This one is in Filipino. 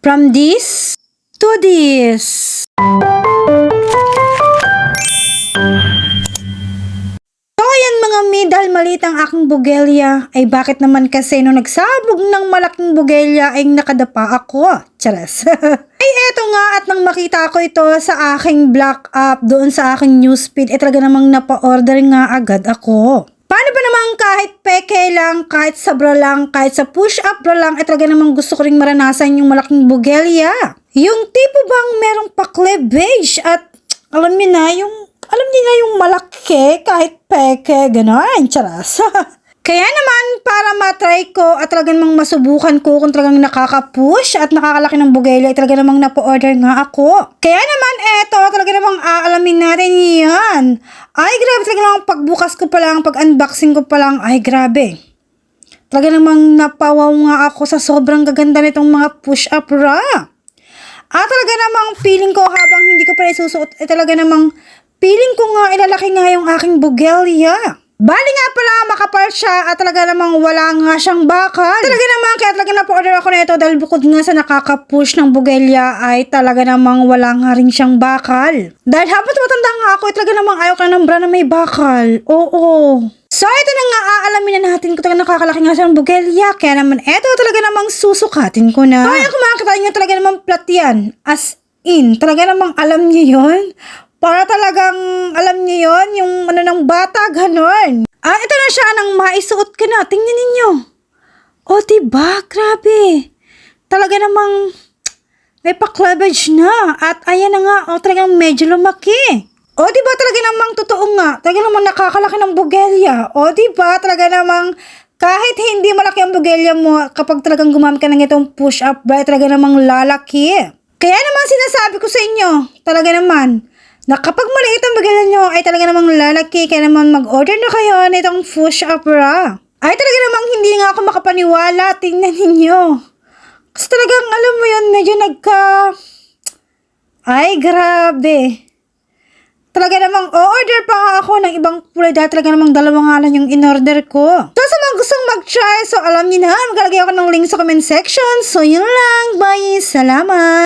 From this to this. So ayan mga mi, dahil maliit ang aking bugelya, ay bakit naman kasi nung nagsabog ng malaking bugelya ay nakadapa ako? Charas. Ay eto nga, at nang makita ko ito sa aking block up doon sa aking newsfeed, talaga namang napa-order nga agad ako. Paano ba naman kahit peke lang, kahit sabra lang, kahit sa push-up bra lang, talaga namang gusto ko ring maranasan yung malaking bugelya. Yung tipo bang merong pa-cleavage at alam niyo na yung malaki kahit peke, gano'n, charas. Kaya naman, para matry ko at talagang namang masubukan ko kung talagang nakaka-push at nakakalaki ng bugelya, talaga namang napa-order nga ako. Kaya naman, eto, talaga namang aalamin natin yan. Ay, grabe, talaga namang pagbukas ko pa lang, pag-unboxing ko pa lang, ay, grabe. Talaga namang napawaw nga ako sa sobrang gaganda nitong mga push-up bra. At talaga namang feeling ko habang hindi ko pa isusuot, talaga namang feeling ko nga ilalaki nga yung aking bugelya. Bali nga pala, makapal siya at talaga namang wala nga siyang bakal. Talaga naman, kaya talaga na-order ako na ito dahil bukod nga sa nakaka-push ng bugelya ay talaga namang wala nga rin siyang bakal. Dahil habang matanda nga ako, talaga namang ayaw ka ng bra na may bakal. Oo. So, ito na nga, aalamin na natin kung talaga nakakalaki nga siya ng bugelya. Kaya naman, ito talaga namang susukatin ko na. So, ayan, kung makakita nyo talaga namang plat yan. As in, talaga namang alam niyo yun. Para talagang, alam niyo yon yung ano ng bata, ganon. Ito na siya, nang maisuot ka na. Tingnan ninyo. O, diba? Grabe. Talaga namang may pa-cleavage na. At ayan na nga, talagang medyo lumaki. O, diba? Talaga namang totoo nga. Talaga namang nakakalaki ng bugelya. O, diba? Talaga namang kahit hindi malaki ang bugelya mo, kapag talagang gumamit ka ng itong push-up bra, talaga namang lalaki. Kaya naman sinasabi ko sa inyo, talaga naman, na kapag maliit ang bugelya nyo, ay talaga namang lalaki, kaya naman mag-order na kayo nitong push-up bra. Ay talaga namang hindi nga ako makapaniwala, tingnan ninyo. Kasi talagang alam mo yun, medyo ay grabe. Talaga namang order pa nga ako ng ibang kulay dahil talaga namang dalawa nga lang yung in-order ko. So sa mga gustong mag-try, so alam niyo na, maglalagay ako ng link sa comment section. So yun lang, bye, salamat!